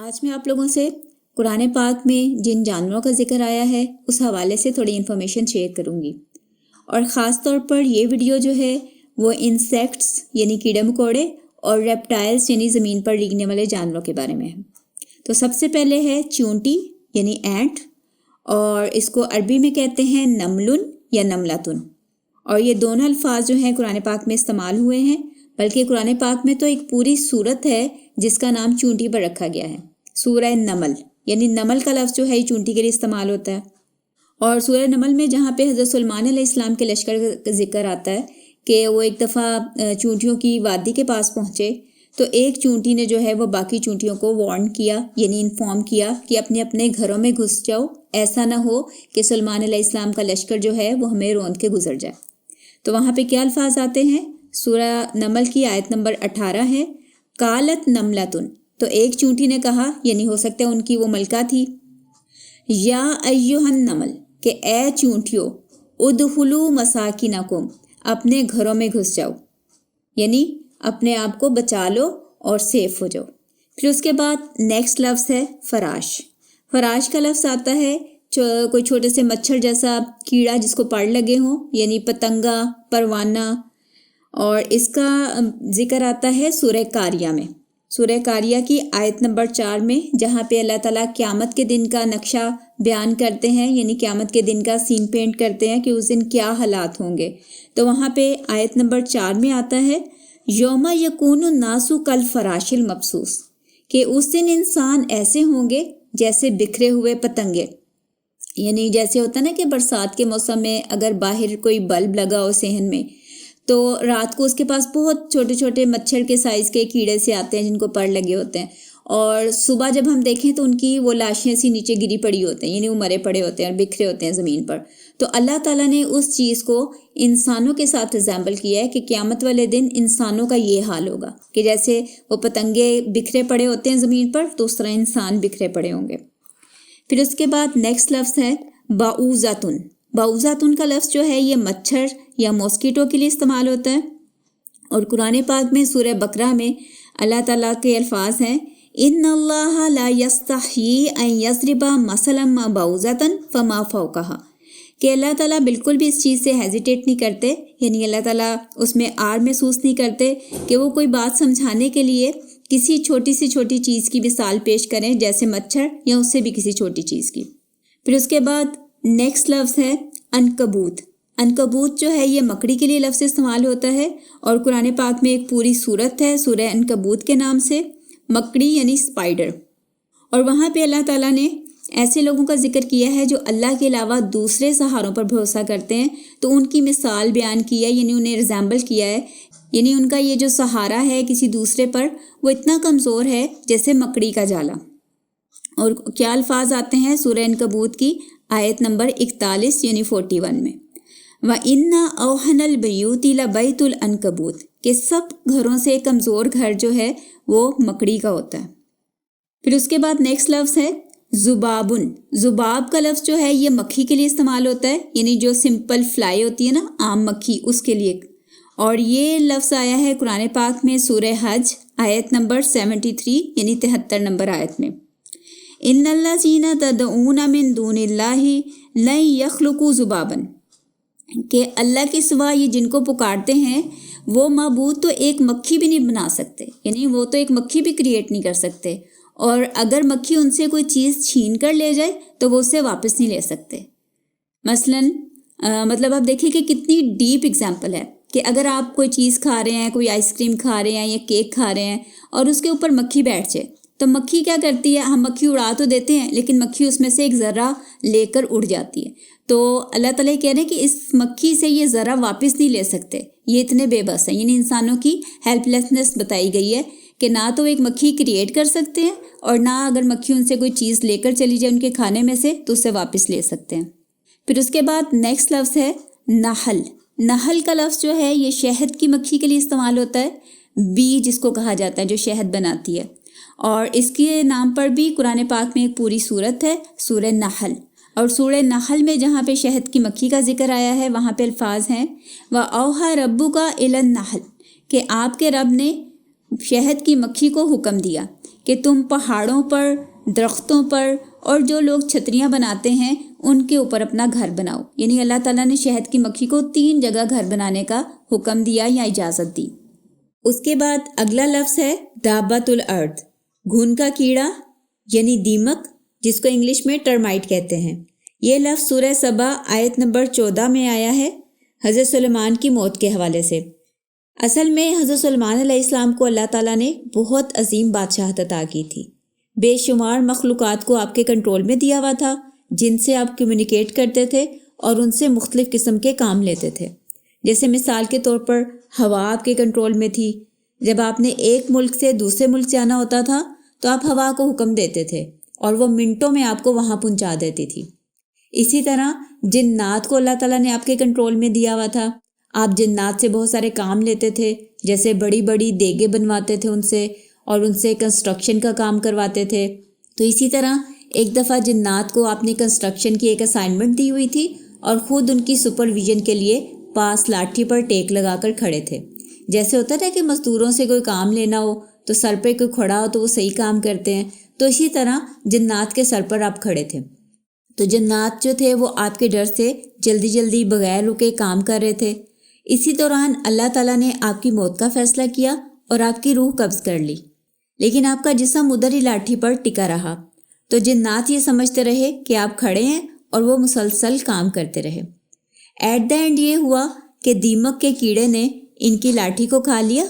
آج میں آپ لوگوں سے قرآن پاک میں جن جانوروں کا ذکر آیا ہے اس حوالے سے تھوڑی انفارمیشن شیئر کروں گی، اور خاص طور پر یہ ویڈیو جو ہے وہ انسیکٹس یعنی کیڑے مکوڑے اور ریپٹائلز یعنی زمین پر رینگنے والے جانوروں کے بارے میں ہے۔ تو سب سے پہلے ہے چونٹی یعنی اینٹ، اور اس کو عربی میں کہتے ہیں نملن یا نملتن، اور یہ دونوں الفاظ جو ہیں قرآن پاک میں استعمال ہوئے ہیں، بلکہ قرآن پاک میں تو ایک پوری سورت ہے جس کا نام چونٹی پر رکھا گیا ہے، سورہ نمل، یعنی نمل کا لفظ جو ہے یہ چونٹی کے لیے استعمال ہوتا ہے۔ اور سورہ نمل میں جہاں پہ حضرت سلیمان علیہ السلام کے لشکر کا ذکر آتا ہے کہ وہ ایک دفعہ چونٹیوں کی وادی کے پاس پہنچے، تو ایک چونٹی نے جو ہے وہ باقی چونٹیوں کو وارن کیا، یعنی انفارم کیا کہ اپنے اپنے گھروں میں گھس جاؤ، ایسا نہ ہو کہ سلیمان علیہ السلام کا لشکر جو ہے وہ ہمیں روند کے گزر جائے۔ تو وہاں پہ کیا الفاظ آتے ہیں؟ سورہ نمل کی آیت نمبر 18 ہے، قالت نملتن، تو ایک چونٹی نے کہا، یعنی ہو سکتا ہے ان کی وہ ملکہ تھی، یا ایھا النمل، کہ اے چونٹیوں، ادخلوا مساکنکم، اپنے گھروں میں گھس جاؤ، یعنی اپنے آپ کو بچا لو اور سیف ہو جاؤ۔ پھر اس کے بعد نیکسٹ لفظ ہے فراش۔ فراش کا لفظ آتا ہے کوئی چھوٹے سے مچھر جیسا کیڑا جس کو پر لگے ہوں، یعنی پتنگا، پروانہ، اور اس کا ذکر آتا ہے سورہ قاریہ میں، سورہ قاریہ کی آیت نمبر 4 میں، جہاں پہ اللہ تعالیٰ قیامت کے دن کا نقشہ بیان کرتے ہیں، یعنی قیامت کے دن کا سین پینٹ کرتے ہیں کہ اس دن کیا حالات ہوں گے۔ تو وہاں پہ آیت نمبر 4 میں آتا ہے یوم یکون الناس کالفراش المبثوث، کہ اس دن انسان ایسے ہوں گے جیسے بکھرے ہوئے پتنگے، یعنی جیسے ہوتا ہے نا کہ برسات کے موسم میں اگر باہر کوئی بلب لگا ہو صحن میں، تو رات کو اس کے پاس بہت چھوٹے چھوٹے مچھر کے سائز کے کیڑے سے آتے ہیں جن کو پر لگے ہوتے ہیں، اور صبح جب ہم دیکھیں تو ان کی وہ لاشیں سی نیچے گری پڑی ہوتے ہیں، یعنی وہ مرے پڑے ہوتے ہیں اور بکھرے ہوتے ہیں زمین پر۔ تو اللہ تعالیٰ نے اس چیز کو انسانوں کے ساتھ ایگزامپل کیا ہے کہ قیامت والے دن انسانوں کا یہ حال ہوگا کہ جیسے وہ پتنگے بکھرے پڑے ہوتے ہیں زمین پر، تو اس طرح انسان بکھرے پڑے ہوں گے۔ پھر اس کے بعد نیکسٹ لفظ ہے بعوضۃن۔ بعوضۃن کا لفظ جو ہے یہ مچھر یا ماسکیٹو کے لیے استعمال ہوتا ہے، اور قرآن پاک میں سورہ بقرہ میں اللہ تعالیٰ کے الفاظ ہیں ان اللہ لا یستحیی ان یضرب مثلا ما بعوضۃ فما فوقہا، کہ اللہ تعالیٰ بالکل بھی اس چیز سے ہیزیٹیٹ نہیں کرتے، یعنی اللہ تعالیٰ اس میں آر محسوس نہیں کرتے کہ وہ کوئی بات سمجھانے کے لیے کسی چھوٹی سی چھوٹی چیز کی مثال پیش کریں، جیسے مچھر یا اس سے بھی کسی چھوٹی چیز کی۔ پھر اس کے بعد نیکسٹ لفظ ہے عنکبوت۔ عنکبوت جو ہے یہ مکڑی کے لیے لفظ استعمال ہوتا ہے، اور قرآن پاک میں ایک پوری سورت ہے سورہ عنکبوت کے نام سے، مکڑی یعنی اسپائڈر، اور وہاں پہ اللہ تعالیٰ نے ایسے لوگوں کا ذکر کیا ہے جو اللہ کے علاوہ دوسرے سہاروں پر بھروسہ کرتے ہیں، تو ان کی مثال بیان کی ہے، یعنی انہیں ریزیمبل کیا ہے، یعنی ان کا یہ جو سہارا ہے کسی دوسرے پر وہ اتنا کمزور ہے جیسے مکڑی کا جالا۔ اور کیا الفاظ آتے ہیں سورہ عنکبوت کی آیت نمبر 41 یعنی 41 میں، وَإِنَّ أَوْحَنَ الْبَيُوتِ لَبَيْتُ الْعَنْكَبُوتِ، کہ سب گھروں سے کمزور گھر جو ہے وہ مکڑی کا ہوتا ہے۔ پھر اس کے بعد نیکسٹ لفظ ہے ذبابن۔ ذباب کا لفظ جو ہے یہ مکھی کے لیے استعمال ہوتا ہے، یعنی جو سمپل فلائی ہوتی ہے نا، عام مکھی، اس کے لیے، اور یہ لفظ آیا ہے قرآن پاک میں سورہ حج آیت نمبر 73 یعنی 73 نمبر آیت میں، ان الذین تدعون من دون اللہ لن یخلقوا ذبابا، کہ اللہ کے سوا یہ جن کو پکارتے ہیں وہ معبود تو ایک مکھی بھی نہیں بنا سکتے، یعنی وہ تو ایک مکھی بھی کریٹ نہیں کر سکتے، اور اگر مکھی ان سے کوئی چیز چھین کر لے جائے تو وہ اسے واپس نہیں لے سکتے۔ مطلب آپ دیکھیں کہ کتنی ڈیپ اگزامپل ہے کہ اگر آپ کوئی چیز کھا رہے ہیں، کوئی آئس کریم کھا رہے ہیں یا کیک کھا رہے ہیں، اور اس کے اوپر مکھی بیٹھ جائے، تو مکھی کیا کرتی ہے؟ ہم مکھی اڑا تو دیتے ہیں لیکن مکھی اس میں سے ایک ذرہ لے کر اڑ جاتی ہے۔ تو اللہ تعالیٰ کہہ رہے ہیں کہ اس مکھی سے یہ ذرہ واپس نہیں لے سکتے، یہ اتنے بے بس ہیں، یعنی انسانوں کی ہیلپ لیسنس بتائی گئی ہے کہ نہ تو ایک مکھی کریٹ کر سکتے ہیں، اور نہ اگر مکھی ان سے کوئی چیز لے کر چلی جائے ان کے کھانے میں سے تو اسے واپس لے سکتے ہیں۔ پھر اس کے بعد نیکسٹ لفظ ہے نحل۔ نحل کا لفظ جو ہے یہ شہد کی مکھی کے لیے استعمال ہوتا ہے، بی جس کو کہا جاتا ہے جو شہد بناتی ہے، اور اس کے نام پر بھی قرآن پاک میں ایک پوری سورت ہے سورہ نحل، اور سورہ نحل میں جہاں پہ شہد کی مکھی کا ذکر آیا ہے وہاں پہ الفاظ ہیں وَأَوْحَى رَبُّكَ إِلَى النَّحْلِ، کہ آپ کے رب نے شہد کی مکھی کو حکم دیا کہ تم پہاڑوں پر، درختوں پر اور جو لوگ چھتریاں بناتے ہیں ان کے اوپر اپنا گھر بناؤ. یعنی اللہ تعالیٰ نے شہد کی مکھی کو 3 جگہ گھر بنانے کا حکم دیا یا اجازت دی. اس کے بعد اگلا لفظ ہے دابۃ الارض، گھن کا کیڑا یعنی دیمک، جس کو انگلش میں ٹرمائٹ کہتے ہیں. یہ لفظ سورہ سبا آیت نمبر 14 میں آیا ہے حضرت سلیمان کی موت کے حوالے سے. اصل میں حضرت سلیمان علیہ السلام کو اللہ تعالیٰ نے بہت عظیم بادشاہت عطا کی تھی. بے شمار مخلوقات کو آپ کے کنٹرول میں دیا ہوا تھا جن سے آپ کمیونیکیٹ کرتے تھے اور ان سے مختلف قسم کے کام لیتے تھے. جیسے مثال کے طور پر ہوا آپ کے کنٹرول میں تھی. جب آپ نے ایک ملک سے دوسرے ملک جانا ہوتا تھا تو آپ ہوا کو حکم دیتے تھے اور وہ منٹوں میں آپ کو وہاں پہنچا دیتی تھی. اسی طرح جنات کو اللہ تعالیٰ نے آپ کے کنٹرول میں دیا ہوا تھا. آپ جنات سے بہت سارے کام لیتے تھے، جیسے بڑی بڑی دیگیں بنواتے تھے ان سے، اور ان سے کنسٹرکشن کا کام کرواتے تھے. تو اسی طرح ایک دفعہ جنات کو آپ نے کنسٹرکشن کی ایک اسائنمنٹ دی ہوئی تھی اور خود ان کی سپرویژن کے لیے پاس لاٹھی پر ٹیک لگا کر کھڑے تھے. جیسے ہوتا ہے کہ مزدوروں سے کوئی کام لینا ہو تو سر پہ کوئی کھڑا ہو تو وہ صحیح کام کرتے ہیں، تو اسی طرح جنات کے سر پر آپ کھڑے تھے. تو جنات جو تھے وہ آپ کے ڈر سے جلدی جلدی بغیر رکے کام کر رہے تھے. اسی دوران اللہ تعالیٰ نے آپ کی موت کا فیصلہ کیا اور آپ کی روح قبض کر لی، لیکن آپ کا جسم ادھر ہی لاٹھی پر ٹکا رہا. تو جنات یہ سمجھتے رہے کہ آپ کھڑے ہیں اور وہ مسلسل کام کرتے رہے. ایٹ دا اینڈ یہ ہوا کہ دیمک کے کیڑے نے ان کی لاٹھی کو کھا لیا،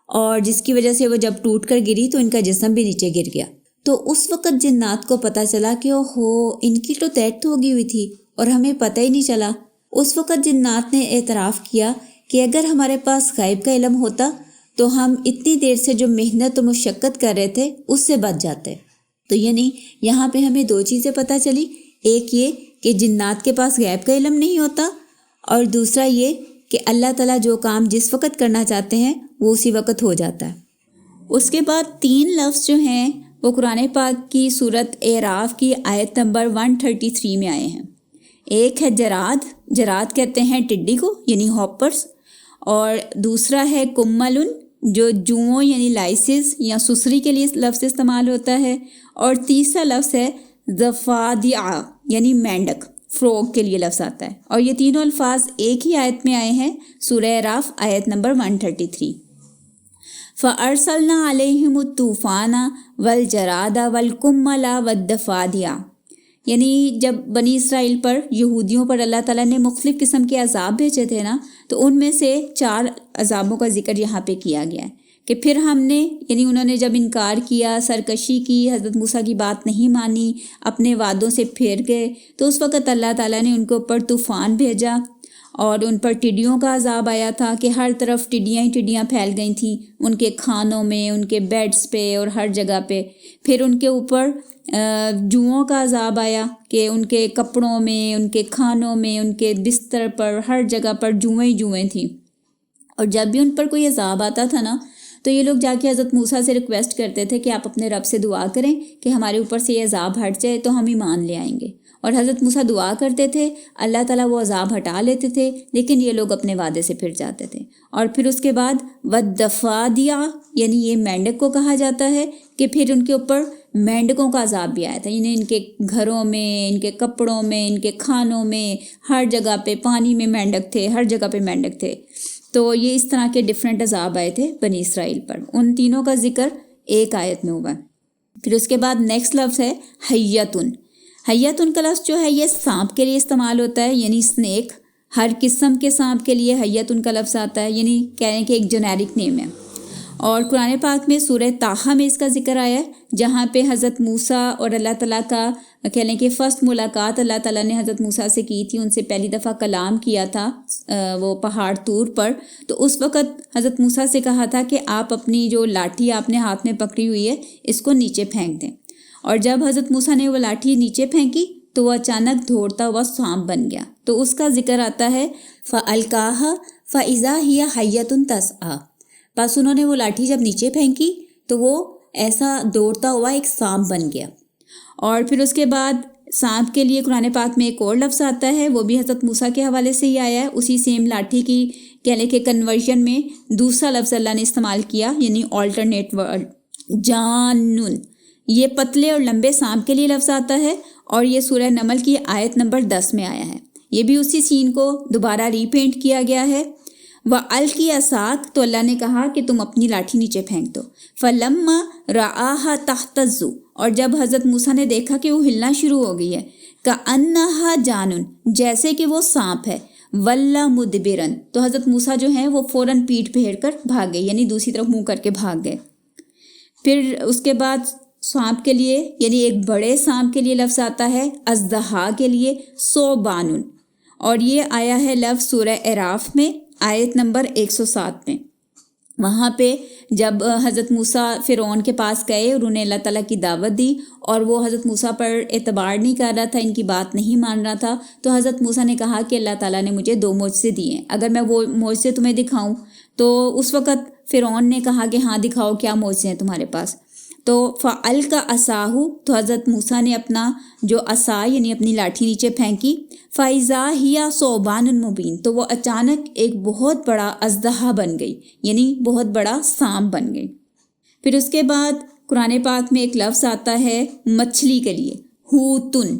اور جس کی وجہ سے وہ جب ٹوٹ کر گری تو ان کا جسم بھی نیچے گر گیا. تو اس وقت جنات کو پتہ چلا کہ اوہو، ان کی تو ڈیتھ ہو گئی ہوئی تھی اور ہمیں پتہ ہی نہیں چلا. اس وقت جنات نے اعتراف کیا کہ اگر ہمارے پاس غیب کا علم ہوتا تو ہم اتنی دیر سے جو محنت و مشقت کر رہے تھے اس سے بچ جاتے. تو یعنی یہاں پہ ہمیں 2 چیزیں پتہ چلی. ایک یہ کہ جنات کے پاس غیب کا علم نہیں ہوتا، اور دوسرا یہ کہ اللہ تعالیٰ جو کام جس وقت کرنا چاہتے ہیں وہ اسی وقت ہو جاتا ہے. اس کے بعد 3 لفظ جو ہیں وہ قرآن پاک کی سورۃ اعراف کی آیت نمبر 133 میں آئے ہیں. ایک ہے جراد، جراد کہتے ہیں ٹڈی کو یعنی ہاپرز، اور دوسرا ہے کملن جو جوؤں یعنی لائسز یا سسری کے لیے لفظ استعمال ہوتا ہے، اور تیسرا لفظ ہے ضفادع یعنی مینڈک، فروگ کے لیے لفظ آتا ہے. اور یہ تینوں الفاظ ایک ہی آیت میں آئے ہیں، سورہ اعراف آیت نمبر 133. فَأَرْسَلْنَا عَلَيْهِمُ الطُّوفَانَ وَالْجَرَادَ وَالْقُمَّلَ وَالضَّفَادِعَ. یعنی جب بنی اسرائیل پر، یہودیوں پر اللہ تعالیٰ نے مختلف قسم کے عذاب بھیجے تھے نا، تو ان میں سے 4 عذابوں کا ذکر یہاں پہ کیا گیا ہے کہ پھر ہم نے، یعنی انہوں نے جب انکار کیا، سرکشی کی، حضرت موسیٰ کی بات نہیں مانی، اپنے وعدوں سے پھیر گئے، تو اس وقت اللہ تعالیٰ نے ان کے اوپر طوفان بھیجا اور ان پر ٹڈیوں کا عذاب آیا تھا کہ ہر طرف ٹڈیاں ہی ٹڈیاں پھیل گئی تھیں، ان کے کھانوں میں، ان کے بیڈز پہ اور ہر جگہ پہ. پھر ان کے اوپر جوؤں کا عذاب آیا کہ ان کے کپڑوں میں، ان کے کھانوں میں، ان کے بستر پر، ہر جگہ پر جوئیں ہی جوئیں تھیں. اور جب بھی ان پر کوئی عذاب آتا تھا نا تو یہ لوگ جا کے حضرت موسیٰ سے ریکویسٹ کرتے تھے کہ آپ اپنے رب سے دعا کریں کہ ہمارے اوپر سے یہ عذاب ہٹ جائے تو ہم ایمان لے آئیں گے. اور حضرت موسیٰ دعا کرتے تھے، اللہ تعالیٰ وہ عذاب ہٹا لیتے تھے، لیکن یہ لوگ اپنے وعدے سے پھر جاتے تھے. اور پھر اس کے بعد وَالضَّفَادِعَ یعنی یہ مینڈک کو کہا جاتا ہے کہ پھر ان کے اوپر مینڈکوں کا عذاب بھی آیا تھا. یعنی ان کے گھروں میں، ان کے کپڑوں میں، ان کے کھانوں میں، ہر جگہ پہ پانی میں مینڈک تھے، ہر جگہ پہ مینڈک تھے. تو یہ اس طرح کے ڈیفرنٹ عذاب آئے تھے بنی اسرائیل پر. ان تینوں کا ذکر ایک آیت میں ہوا. پھر اس کے بعد نیکسٹ لفظ ہے حیتن. حیتن کا لفظ جو ہے یہ سانپ کے لیے استعمال ہوتا ہے، یعنی اسنیک. ہر قسم کے سانپ کے لیے حیتن کا لفظ آتا ہے، یعنی کہہ لیں کہ ایک جنیرک نیم ہے. اور قرآن پاک میں سورہ طٰہٰ میں اس کا ذکر آیا ہے، جہاں پہ حضرت موسیٰ اور اللہ تعالیٰ کا کہہ لیں کہ فرسٹ ملاقات اللہ تعالیٰ نے حضرت موسیٰ سے کی تھی. ان سے پہلی دفعہ کلام کیا تھا وہ پہاڑ طور پر. تو اس وقت حضرت موسیٰ سے کہا تھا کہ آپ اپنی جو لاٹھی آپ نے ہاتھ میں پکڑی ہوئی ہے اس کو نیچے پھینک دیں. اور جب حضرت موسیٰ نے وہ لاٹھی نیچے پھینکی تو وہ اچانک دوڑتا ہوا سانپ بن گیا. تو اس کا ذکر آتا ہے فَأَلْقَاهَا فَإِذَا هِيَ حَيَّةٌ تَسْعَىٰ. بس انہوں نے وہ لاٹھی جب نیچے پھینکی تو وہ ایسا دوڑتا ہوا ایک سانپ بن گیا. اور پھر اس کے بعد سانپ کے لیے قرآن پاک میں ایک اور لفظ آتا ہے، وہ بھی حضرت موسیٰ کے حوالے سے ہی آیا ہے. اسی سیم لاٹھی کی کہہ لیں کہ کنورژن میں دوسرا لفظ اللہ نے استعمال کیا، یعنی آلٹرنیٹ ورڈ جانن یہ پتلے اور لمبے سانپ کے لیے لفظ آتا ہے اور یہ سورہ نمل کی آیت نمبر 10 میں آیا ہے. یہ بھی اسی سین کو دوبارہ ریپینٹ کیا گیا ہے. وَأَلْقِ عَصَاكَ تو اللہ نے کہا کہ تم اپنی لاٹھی نیچے پھینک دو. فَلَمَّا رَآهَا تَهْتَزُّ اور جب حضرت موسیٰ نے دیکھا کہ وہ ہلنا شروع ہو گئی ہے. كَأَنَّهَا جَانٌ جیسے کہ وہ سانپ ہے. وَلَّا مُدْبِرًا تو حضرت موسیٰ جو ہیں وہ فوراً پیٹھ پھیر کر بھاگ گئے یعنی دوسری طرف منہ کر کے بھاگ گئے. پھر اس کے بعد سانپ کے لیے یعنی ایک بڑے سانپ کے لیے لفظ آتا ہے اژدہا کے لیے ثعبان اور یہ آیا ہے لفظ سورہ اعراف میں آیت نمبر 107 میں. وہاں پہ جب حضرت موسیٰ فرعون کے پاس گئے اور انہیں اللہ تعالیٰ کی دعوت دی اور وہ حضرت موسیٰ پر اعتبار نہیں کر رہا تھا، ان کی بات نہیں مان رہا تھا، تو حضرت موسیٰ نے کہا کہ اللہ تعالیٰ نے مجھے 2 معجزے دیے ہیں، اگر میں وہ معجزے تمہیں دکھاؤں تو اس وقت فرعون نے کہا کہ ہاں دکھاؤ کیا معجزے ہیں تمہارے پاس. تو فَأَلْقَ عَصَاهُ تو حضرت موسیٰ نے اپنا جو عصا یعنی اپنی لاٹھی نیچے پھینکی. فَإِذَا هِيَ ثُعْبَانٌ مُبِينٌ تو وہ اچانک ایک بہت بڑا اژدہا بن گئی یعنی بہت بڑا سانپ بن گئی. پھر اس کے بعد قرآن پاک میں ایک لفظ آتا ہے مچھلی کے لیے ہوتن.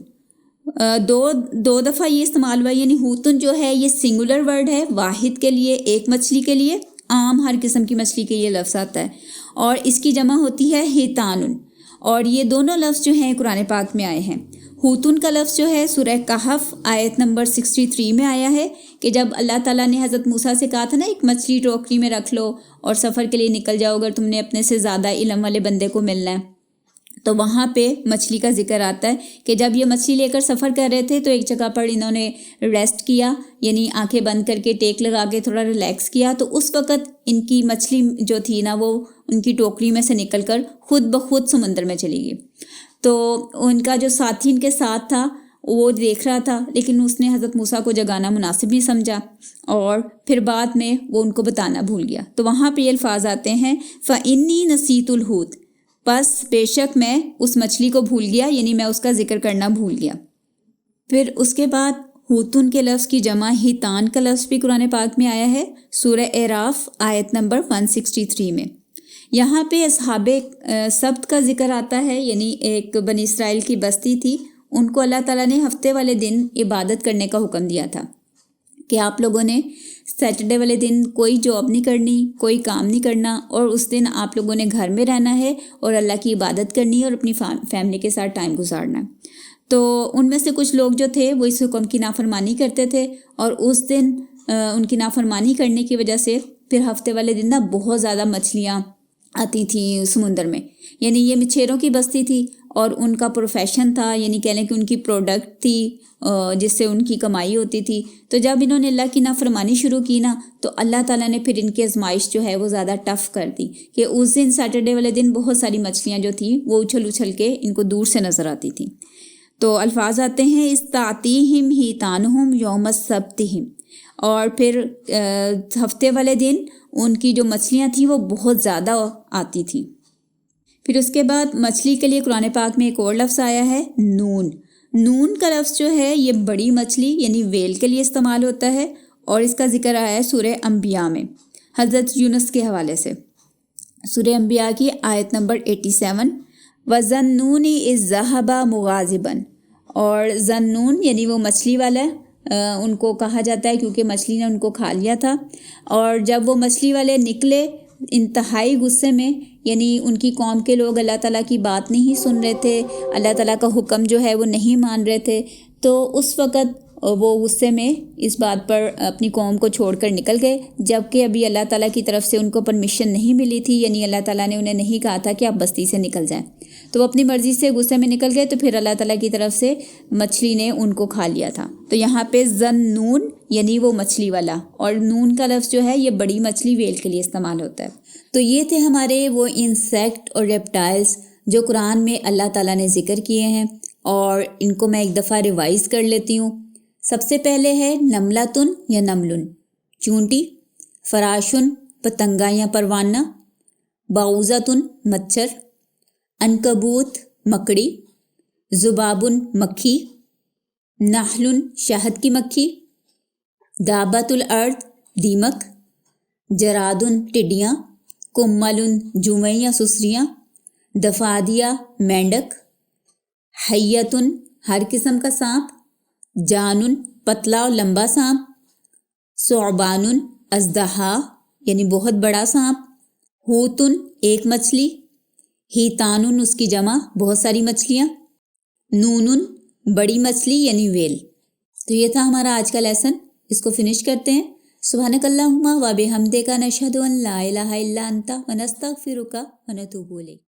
دو دفعہ یہ استعمال ہوا یعنی ہوتن جو ہے یہ سنگولر ورڈ ہے واحد کے لیے، ایک مچھلی کے لیے. عام ہر قسم کی مچھلی کے لیے لفظ آتا ہے اور اس کی جمع ہوتی ہے ہیتانن اور یہ دونوں لفظ جو ہیں قرآن پاک میں آئے ہیں. ہوتن کا لفظ جو ہے سورہ کہف آیت نمبر 63 میں آیا ہے کہ جب اللہ تعالیٰ نے حضرت موسیٰ سے کہا تھا نا ایک مچھلی ٹوکری میں رکھ لو اور سفر کے لیے نکل جاؤ اگر تم نے اپنے سے زیادہ علم والے بندے کو ملنا ہے، تو وہاں پہ مچھلی کا ذکر آتا ہے کہ جب یہ مچھلی لے کر سفر کر رہے تھے تو ایک جگہ پر انہوں نے ریسٹ کیا یعنی آنکھیں بند کر کے ٹیک لگا کے تھوڑا ریلیکس کیا، تو اس وقت ان کی مچھلی جو تھی نا وہ ان کی ٹوکری میں سے نکل کر خود بخود سمندر میں چلی گئی. تو ان کا جو ساتھی ان کے ساتھ تھا وہ دیکھ رہا تھا لیکن اس نے حضرت موسیٰ کو جگانا مناسب نہیں سمجھا اور پھر بعد میں وہ ان کو بتانا بھول گیا. تو وہاں پہ یہ الفاظ آتے ہیں فَإِنِّي نَسِيتُ الْحُوتَ بس بے شک میں اس مچھلی کو بھول گیا یعنی میں اس کا ذکر کرنا بھول گیا. پھر اس کے بعد ہوتن کے لفظ کی جمع ہیتان کا لفظ بھی قرآن پاک میں آیا ہے سورہ اعراف آیت نمبر 163 میں. یہاں پہ اصحاب سبت کا ذکر آتا ہے یعنی ایک بنی اسرائیل کی بستی تھی، ان کو اللہ تعالیٰ نے ہفتے والے دن عبادت کرنے کا حکم دیا تھا کہ آپ لوگوں نے سیٹرڈے والے دن کوئی جاب نہیں کرنی، کوئی کام نہیں کرنا اور اس دن آپ لوگوں نے گھر میں رہنا ہے اور اللہ کی عبادت کرنی ہے اور اپنی فیملی کے ساتھ ٹائم گزارنا ہے. تو ان میں سے کچھ لوگ جو تھے وہ اس حکم کی نافرمانی کرتے تھے اور اس دن ان کی نافرمانی کرنے کی وجہ سے پھر ہفتے والے دن نا بہت زیادہ مچھلیاں آتی تھیں سمندر میں. یعنی یہ مچھیروں کی بستی تھی اور ان کا پروفیشن تھا یعنی کہہ لیں کہ ان کی پروڈکٹ تھی جس سے ان کی کمائی ہوتی تھی. تو جب انہوں نے اللہ کی نافرمانی شروع کی نا تو اللہ تعالیٰ نے پھر ان کی آزمائش جو ہے وہ زیادہ ٹف کر دی کہ اس دن سیٹرڈے والے دن بہت ساری مچھلیاں جو تھیں وہ اچھل اچھل کے ان کو دور سے نظر آتی تھیں. تو الفاظ آتے ہیں استعتیہم ہیتانہم یوم السبتہم اور پھر ہفتے والے دن ان کی جو مچھلیاں تھیں وہ بہت زیادہ آتی تھیں. پھر اس کے بعد مچھلی کے لیے قرآن پاک میں ایک اور لفظ آیا ہے نون. نون کا لفظ جو ہے یہ بڑی مچھلی یعنی ویل کے لیے استعمال ہوتا ہے اور اس کا ذکر آیا ہے سورہ انبیاء میں حضرت یونس کے حوالے سے. سورہ انبیاء کی آیت نمبر 87 وَظَنُّونِ إِذْ ذَهَبَ مُغَاضِبًا اور ذنون یعنی وہ مچھلی والا ان کو کہا جاتا ہے کیونکہ مچھلی نے ان کو کھا لیا تھا. اور جب وہ مچھلی والے نکلے انتہائی غصے میں یعنی ان کی قوم کے لوگ اللہ تعالیٰ کی بات نہیں سن رہے تھے، اللہ تعالیٰ کا حکم جو ہے وہ نہیں مان رہے تھے، تو اس وقت وہ غصے میں اس بات پر اپنی قوم کو چھوڑ کر نکل گئے جبکہ ابھی اللہ تعالیٰ کی طرف سے ان کو پرمیشن نہیں ملی تھی یعنی اللہ تعالیٰ نے انہیں نہیں کہا تھا کہ آپ بستی سے نکل جائیں. تو وہ اپنی مرضی سے غصے میں نکل گئے تو پھر اللہ تعالیٰ کی طرف سے مچھلی نے ان کو کھا لیا تھا. تو یہاں پہ ذنون یعنی وہ مچھلی والا اور نون کا لفظ جو ہے یہ بڑی مچھلی ویل کے لیے استعمال ہوتا ہے. تو یہ تھے ہمارے وہ انسیکٹ اور ریپٹائلز جو قرآن میں اللہ تعالیٰ نے ذکر کیے ہیں اور ان کو میں ایک دفعہ ریوائز کر لیتی ہوں. سب سے پہلے ہے نملتن یا نملن چونٹی، فراشن پتنگا یا پروانہ، باؤزتن مچھر، عنکبوت مکڑی، ذبابن مکھی، نحل شہد کی مکھی، دابت الارض دیمک، جرادن ٹڈیاں، کمل جوئیں یا سسریاں، دفادیہ مینڈک، حیتن ہر قسم کا سانپ، جانن پتلا اور لمبا سانپ، ثعبان اژدہا یعنی بہت بڑا سانپ، ہوتن ایک مچھلی، ہیتان اس کی جمع بہت ساری مچھلیاں، نونن بڑی مچھلی یعنی ویل۔ تو یہ تھا ہمارا آج کا لیسن، اس کو فنش کرتے ہیں۔ سبحانک اللہم و بحمدک نشہد ان لا الہ الا انت ونستغفرک ونتوب الیک۔